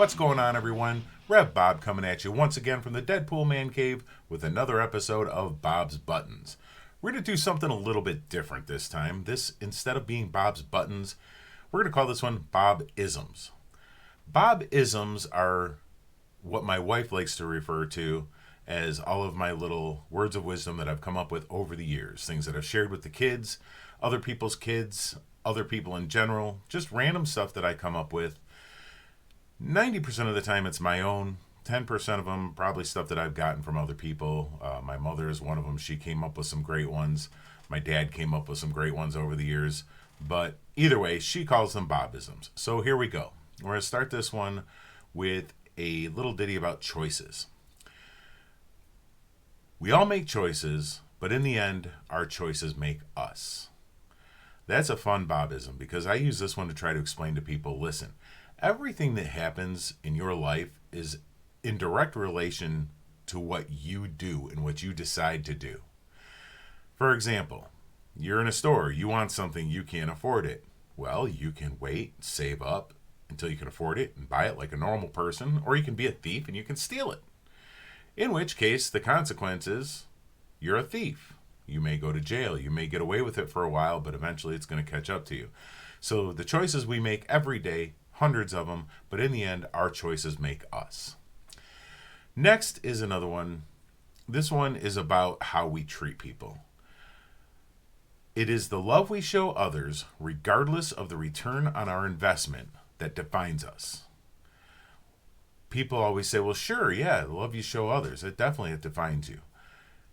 What's going on, everyone? Rev Bob coming at you once again from the Deadpool Man Cave with another episode of Bob's Buttons. We're going to do something a little bit different this time. Instead of being Bob's Buttons, we're going to call this one Bob-isms. Bob-isms are what my wife likes to refer to as all of my little words of wisdom that I've come up with over the years. Things that I've shared with the kids, other people's kids, other people in general, just random stuff that I come up with. 90% of the time it's my own. 10% of them probably stuff that I've gotten from other people. My mother is one of them. She came up with some great ones. My dad came up with some great ones over the years. But either way, she calls them Bobisms. So here we go. We're going to start this one with a little ditty about choices. We all make choices, but in the end, our choices make us. That's a fun Bobism because I use this one to try to explain to people, listen, everything that happens in your life is in direct relation to what you do and what you decide to do. For example, you're in a store, you want something, you can't afford it. Well, you can wait, save up until you can afford it and buy it like a normal person, or you can be a thief and you can steal it. In which case, the consequence is you're a thief. You may go to jail. You may get away with it for a while, but eventually it's going to catch up to you. So the choices we make every day, hundreds of them, but in the end, our choices make us. Next is another one. This one is about how we treat people. It is the love we show others, regardless of the return on our investment, that defines us. People always say, well, sure, yeah, the love you show others, it defines you.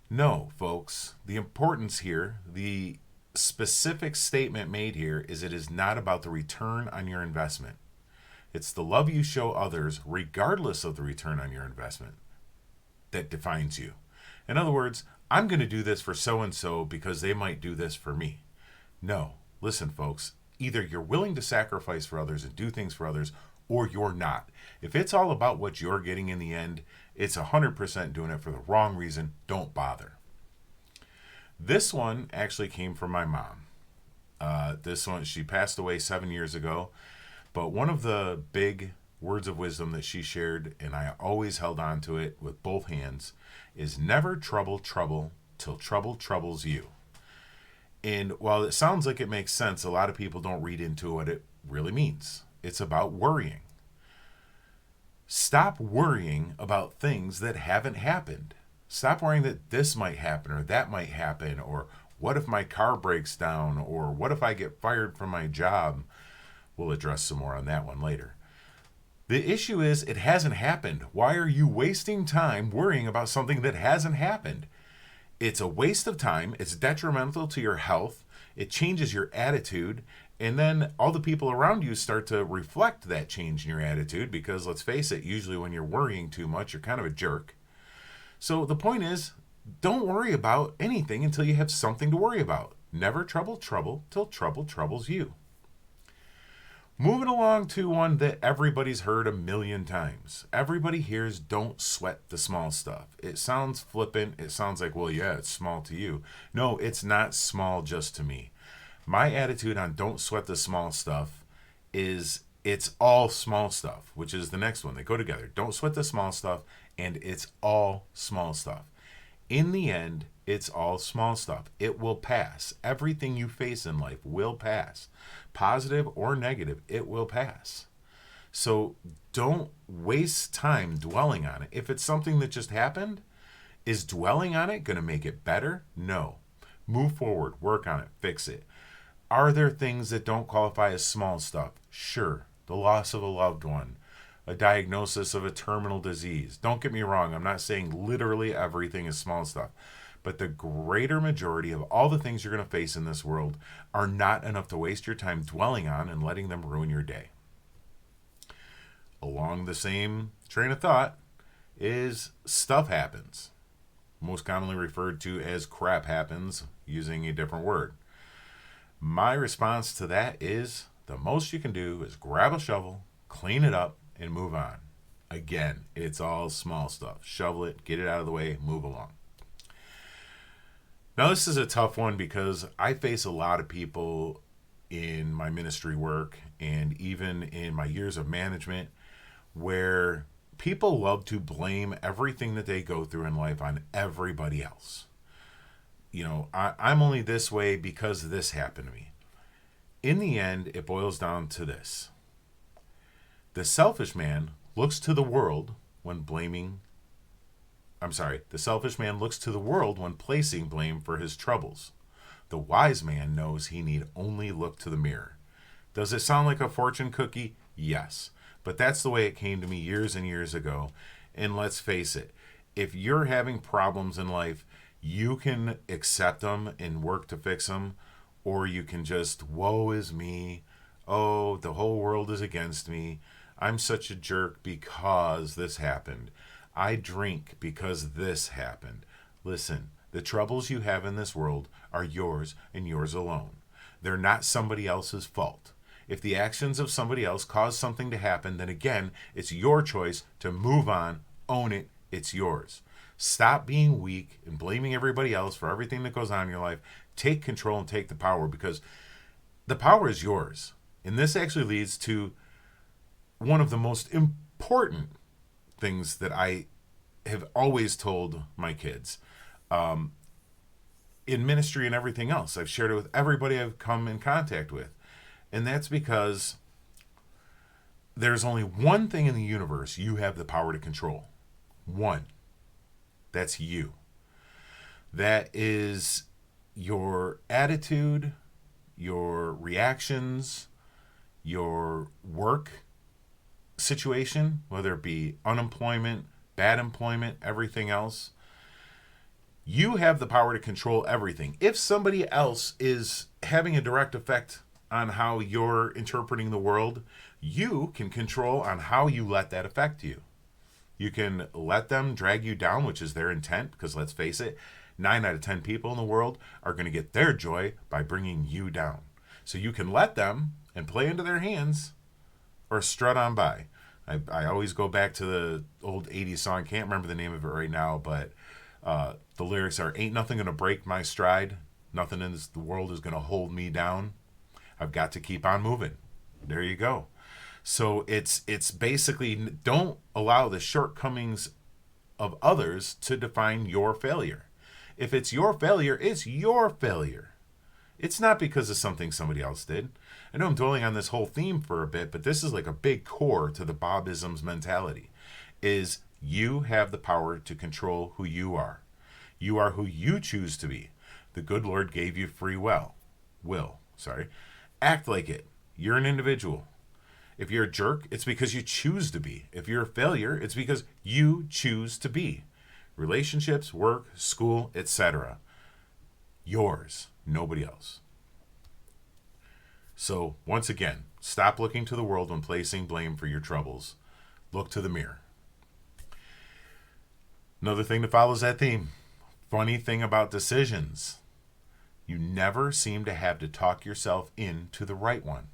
No, folks, the importance here, the specific statement made here is it is not about the return on your investment. It's the love you show others, regardless of the return on your investment, that defines you. In other words, I'm going to do this for so-and-so because they might do this for me. No, listen, folks, either you're willing to sacrifice for others and do things for others, or you're not. If it's all about what you're getting in the end, it's 100% doing it for the wrong reason. Don't bother. This one actually came from my mom. This one, she passed away 7 years ago. But one of the big words of wisdom that she shared, and I always held on to it with both hands, is never trouble trouble till trouble troubles you. And while it sounds like it makes sense, a lot of people don't read into what it really means. It's about worrying. Stop worrying about things that haven't happened. Stop worrying that this might happen or that might happen, or what if my car breaks down, or what if I get fired from my job. We'll address some more on that one later. The issue is it hasn't happened. Why are you wasting time worrying about something that hasn't happened? It's a waste of time. It's detrimental to your health. It changes your attitude. And then all the people around you start to reflect that change in your attitude because, let's face it, usually when you're worrying too much, you're kind of a jerk. So the point is, don't worry about anything until you have something to worry about. Never trouble trouble till trouble troubles you. Moving along to one that everybody's heard a million times. Everybody hears don't sweat the small stuff. It sounds flippant. It sounds like, well, yeah, it's small to you. No, it's not small just to me. My attitude on don't sweat the small stuff is it's all small stuff, which is the next one. They go together. Don't sweat the small stuff, and it's all small stuff. In the end, it's all small stuff. It will pass. Everything you face in life will pass. Positive or negative, it will pass. So don't waste time dwelling on it. If it's something that just happened, is dwelling on it going to make it better? No. Move forward, work on it, fix it. Are there things that don't qualify as small stuff? Sure. The loss of a loved one, a diagnosis of a terminal disease. Don't get me wrong. I'm not saying literally everything is small stuff. But the greater majority of all the things you're going to face in this world are not enough to waste your time dwelling on and letting them ruin your day. Along the same train of thought is stuff happens. Most commonly referred to as crap happens, using a different word. My response to that is the most you can do is grab a shovel, clean it up, and move on. Again, it's all small stuff. Shovel it, get it out of the way, move along. Now, this is a tough one because I face a lot of people in my ministry work and even in my years of management where people love to blame everything that they go through in life on everybody else. I'm only this way because this happened to me. In the end, it boils down to this. The selfish man looks to the world when the selfish man looks to the world when placing blame for his troubles. The wise man knows he need only look to the mirror. Does it sound like a fortune cookie? Yes. But that's the way it came to me years and years ago. And let's face it, if you're having problems in life, you can accept them and work to fix them, or you can just, woe is me. Oh, the whole world is against me. I'm such a jerk because this happened. I drink because this happened. Listen, the troubles you have in this world are yours and yours alone. They're not somebody else's fault. If the actions of somebody else cause something to happen, then again, it's your choice to move on, own it, it's yours. Stop being weak and blaming everybody else for everything that goes on in your life. Take control and take the power, because the power is yours. And this actually leads to one of the most important things that I have always told my kids. In ministry and everything else, I've shared it with everybody I've come in contact with. And that's because there's only one thing in the universe you have the power to control. One. That's you. That is your attitude, your reactions, your work situation, whether it be unemployment, bad employment, everything else. You have the power to control everything. If somebody else is having a direct effect on how you're interpreting the world, you can control on how you let that affect you. You can let them drag you down, which is their intent, because let's face it, 9 out of 10 people in the world are going to get their joy by bringing you down. So you can let them and play into their hands or strut on by. I always go back to the old 80s song. Can't remember the name of it right now, but the lyrics are, ain't nothing going to break my stride. Nothing in the world is going to hold me down. I've got to keep on moving. There you go. So it's basically, don't allow the shortcomings of others to define your failure. If it's your failure, it's your failure. It's not because of something somebody else did. I know I'm dwelling on this whole theme for a bit, but this is like a big core to the Bobisms mentality, is you have the power to control who you are. You are who you choose to be. The good Lord gave you free will. Act like it. You're an individual. If you're a jerk, it's because you choose to be. If you're a failure, it's because you choose to be. Relationships, work, school, etc. Yours, nobody else. So, once again, stop looking to the world when placing blame for your troubles. Look to the mirror. Another thing that follows that theme. Funny thing about decisions. You never seem to have to talk yourself into the right one.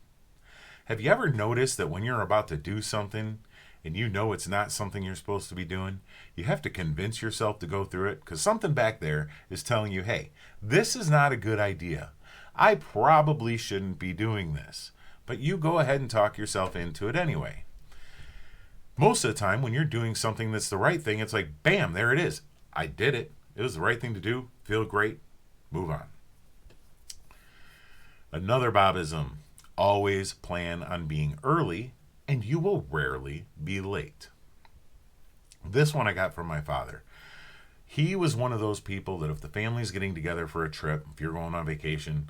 Have you ever noticed that when you're about to do something and you know it's not something you're supposed to be doing, you have to convince yourself to go through it because something back there is telling you, hey, this is not a good idea. I probably shouldn't be doing this. But you go ahead and talk yourself into it anyway. Most of the time when you're doing something that's the right thing, it's like, bam, there it is. I did it. It was the right thing to do. Feel great. Move on. Another Bobism. Always plan on being early, and you will rarely be late. This one I got from my father. He was one of those people that if the family's getting together for a trip, if you're going on vacation,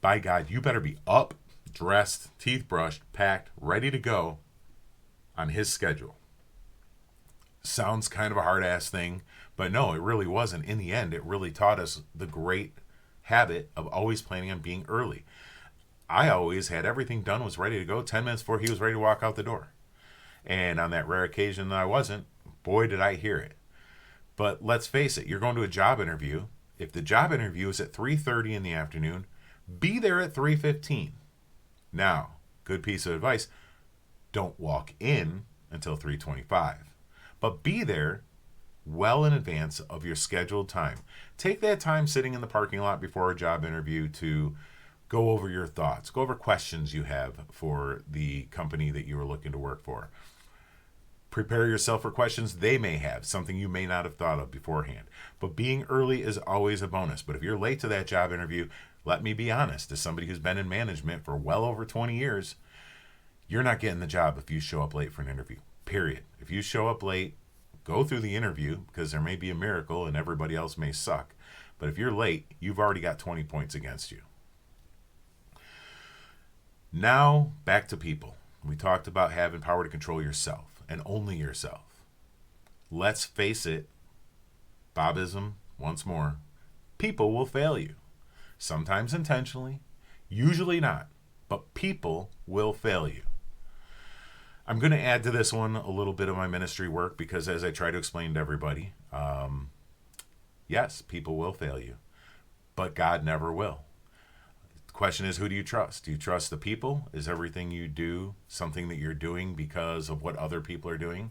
by God, you better be up, dressed, teeth brushed, packed, ready to go on his schedule. Sounds kind of a hard-ass thing, but no, it really wasn't. In the end, it really taught us the great habit of always planning on being early. I always had everything done, was ready to go 10 minutes before he was ready to walk out the door. And on that rare occasion that I wasn't, boy, did I hear it. But let's face it, you're going to a job interview. If the job interview is at 3:30 in the afternoon, be there at 3:15. Now, good piece of advice, don't walk in until 3:25. But be there well in advance of your scheduled time. Take that time sitting in the parking lot before a job interview to go over your thoughts, go over questions you have for the company that you are looking to work for. Prepare yourself for questions they may have, something you may not have thought of beforehand. But being early is always a bonus. But if you're late to that job interview, let me be honest, as somebody who's been in management for well over 20 years, you're not getting the job if you show up late for an interview, period. If you show up late, go through the interview, because there may be a miracle and everybody else may suck. But if you're late, you've already got 20 points against you. Now, back to people. We talked about having power to control yourself and only yourself. Let's face it, Bobism, once more, people will fail you. Sometimes intentionally, usually not, but people will fail you. I'm going to add to this one a little bit of my ministry work, because as I try to explain to everybody, yes, people will fail you, but God never will. The question is, who do you trust? Do you trust the people? Is everything you do something that you're doing because of what other people are doing?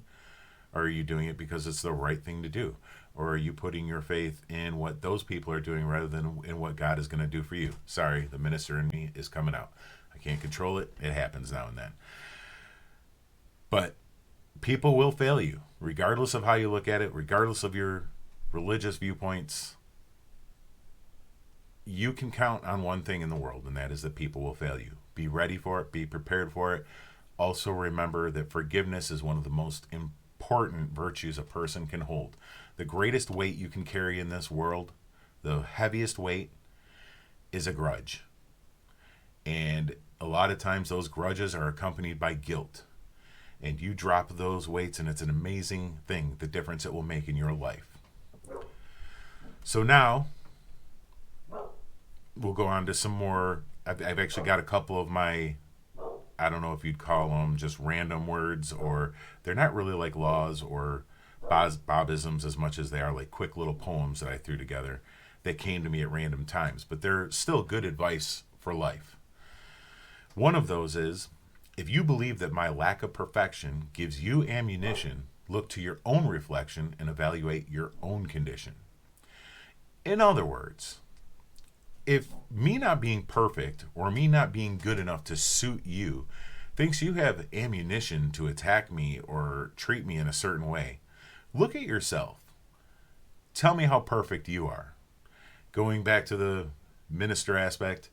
Or are you doing it because it's the right thing to do? Or are you putting your faith in what those people are doing rather than in what God is going to do for you? Sorry, the minister in me is coming out. I can't control it. It happens now and then. But people will fail you, regardless of how you look at it, regardless of your religious viewpoints. You can count on one thing in the world, and that is that people will fail you. Be ready for it. Be prepared for it. Also remember that forgiveness is one of the most important virtues a person can hold. The greatest weight you can carry in this world, the heaviest weight, is a grudge. And a lot of times those grudges are accompanied by guilt. And you drop those weights, and it's an amazing thing, the difference it will make in your life. So now, we'll go on to some more. I've actually got a couple of my, I don't know if you'd call them just random words, or they're not really like laws or Bobisms as much as they are like quick little poems that I threw together that came to me at random times. But they're still good advice for life. One of those is, if you believe that my lack of perfection gives you ammunition, look to your own reflection and evaluate your own condition. In other words, if me not being perfect or me not being good enough to suit you thinks you have ammunition to attack me or treat me in a certain way, look at yourself. Tell me how perfect you are. Going back to the minister aspect,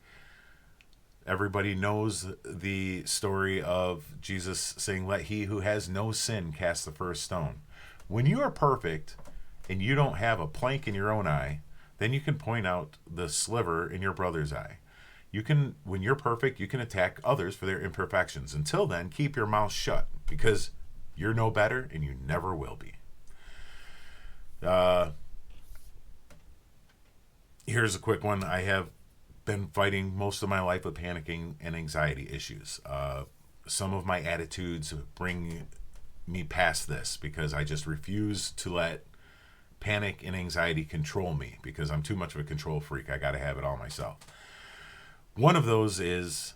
everybody knows the story of Jesus saying, "Let he who has no sin cast the first stone." When you are perfect and you don't have a plank in your own eye, then you can point out the sliver in your brother's eye. You can, when you're perfect, you can attack others for their imperfections. Until then, keep your mouth shut, because you're no better and you never will be. Here's a quick one. I have been fighting most of my life with panicking and anxiety issues. Some of my attitudes bring me past this, because I just refuse to let panic and anxiety control me, because I'm too much of a control freak. I got to have it all myself. One of those is,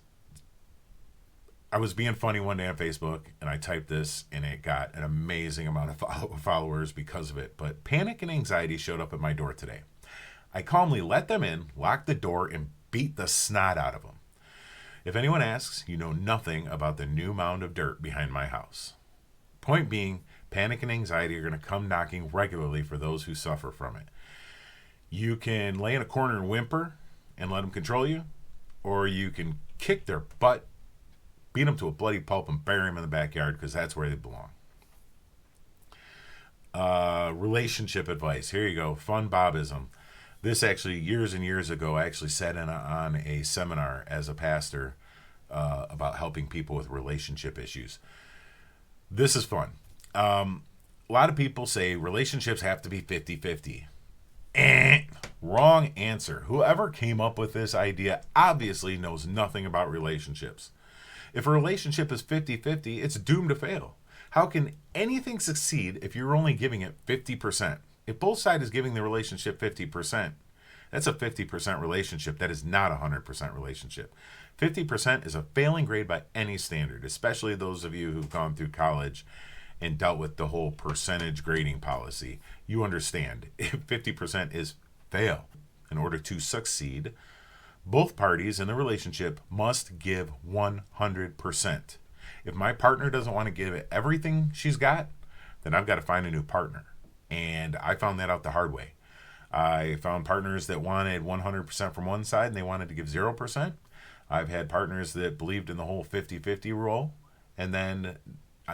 I was being funny one day on Facebook, and I typed this, and it got an amazing amount of followers because of it. But panic and anxiety showed up at my door today. I calmly let them in, locked the door, and beat the snot out of them. If anyone asks, you know nothing about the new mound of dirt behind my house. Point being, panic and anxiety are going to come knocking regularly for those who suffer from it. You can lay in a corner and whimper and let them control you, or you can kick their butt, beat them to a bloody pulp, and bury them in the backyard, because that's where they belong. Relationship advice. Here you go. Fun Bobism. This actually, years and years ago, I actually sat in on a seminar as a pastor about helping people with relationship issues. This is fun. A lot of people say relationships have to be 50-50. Wrong answer. Whoever came up with this idea obviously knows nothing about relationships. If a relationship is 50-50, it's doomed to fail. How can anything succeed if you're only giving it 50%? If both sides is giving the relationship 50%, that's a 50% relationship. That is not a 100% relationship. 50% is a failing grade by any standard, especially those of you who've gone through college and dealt with the whole percentage grading policy. You understand, if 50% is fail. In order to succeed, both parties in the relationship must give 100%. If my partner doesn't want to give it everything she's got, then I've got to find a new partner. And I found that out the hard way. I found partners that wanted 100% from one side and they wanted to give 0%. I've had partners that believed in the whole 50-50 rule. And then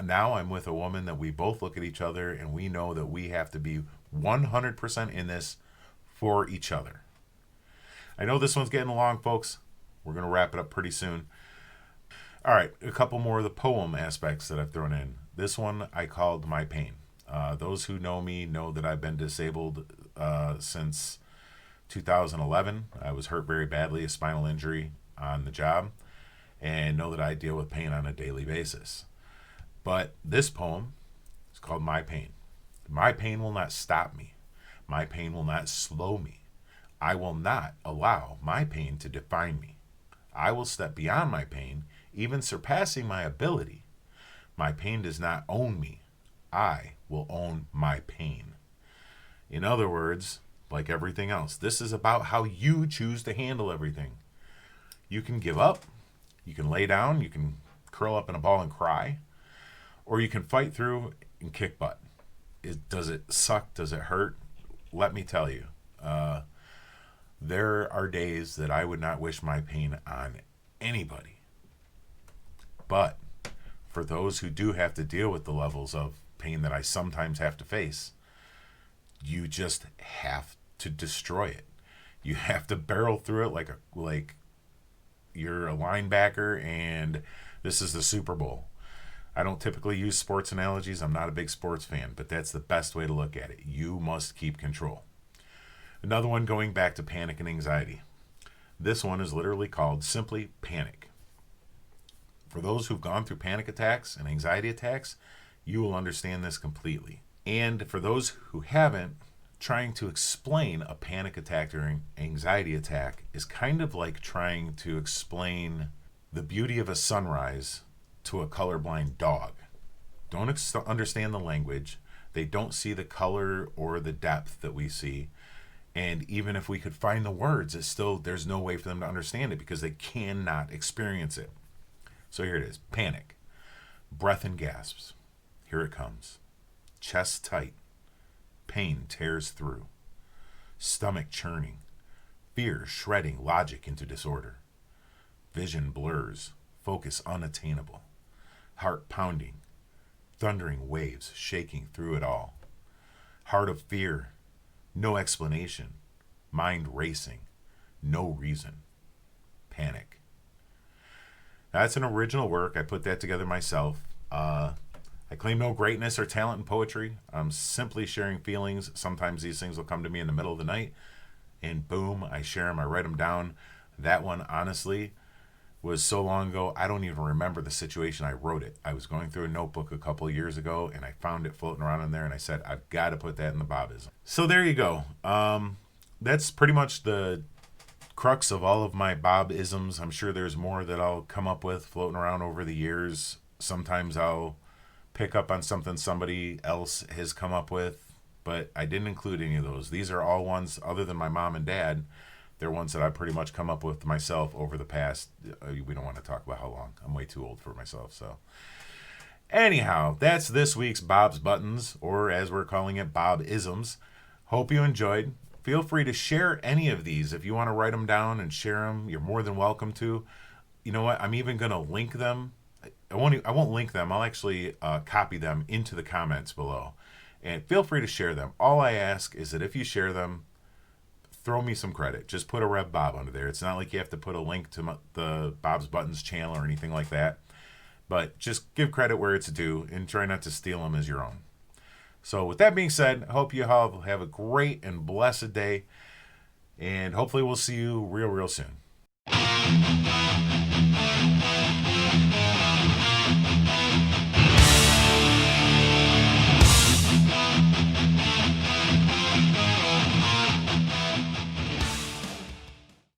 now I'm with a woman that we both look at each other and we know that we have to be 100% in this for each other. I know this one's getting long, folks. We're going to wrap it up pretty soon. All right, a couple more of the poem aspects that I've thrown in. This one I called My Pain. Those who know me know that I've been disabled since 2011. I was hurt very badly, a spinal injury on the job, and know that I deal with pain on a daily basis. But this poem is called My Pain. My pain will not stop me. My pain will not slow me. I will not allow my pain to define me. I will step beyond my pain, even surpassing my ability. My pain does not own me. I will own my pain. In other words, like everything else, this is about how you choose to handle everything. You can give up, you can lay down, you can curl up in a ball and cry, or you can fight through and kick butt. Does it suck? Does it hurt? Let me tell you, there are days that I would not wish my pain on anybody. But for those who do have to deal with the levels of pain that I sometimes have to face, you just have to destroy it. You have to barrel through it like you're a linebacker and this is the Super Bowl. I don't typically use sports analogies. I'm not a big sports fan, but that's the best way to look at it. You must keep control. Another one going back to panic and anxiety. This one is literally called simply Panic. For those who've gone through panic attacks and anxiety attacks, you will understand this completely. And for those who haven't, trying to explain a panic attack or an anxiety attack is kind of like trying to explain the beauty of a sunrise to a colorblind dog. Don't understand the language. They don't see the color or the depth that we see. And even if we could find the words, there's no way for them to understand it because they cannot experience it. So here it is. Panic. Breath and gasps. Here it comes. Chest tight. Pain tears through. Stomach churning. Fear shredding logic into disorder. Vision blurs. Focus unattainable. Heart pounding. Thundering waves shaking through it all. Heart of fear. No explanation. Mind racing. No reason. Panic. That's an original work. I put that together myself. I claim no greatness or talent in poetry. I'm simply sharing feelings. Sometimes these things will come to me in the middle of the night, and boom, I share them. I write them down. That one, honestly, was so long ago, I don't even remember the situation I wrote it. I was going through a notebook a couple of years ago, and I found it floating around in there, and I said, I've got to put that in the Bobism. So there you go. That's pretty much the crux of all of my Bob-isms. I'm sure there's more that I'll come up with floating around over the years. Sometimes I'll pick up on something somebody else has come up with, but I didn't include any of those. These are all ones other than my mom and dad. They're ones that I pretty much come up with myself over the past, we don't want to talk about how long. I'm way too old for myself. So anyhow, that's this week's Bob's Buttons, or as we're calling it, Bob-isms. Hope you enjoyed. Feel free to share any of these. If you want to write them down and share them, you're more than welcome to. You know what? I'm even going to link them. I won't link them. I'll actually copy them into the comments below. And feel free to share them. All I ask is that if you share them, throw me some credit. Just put a Rev Bob under there. It's not like you have to put a link to the Bob's Buttons channel or anything like that. But just give credit where it's due and try not to steal them as your own. So with that being said, I hope you all have a great and blessed day. And hopefully we'll see you real soon.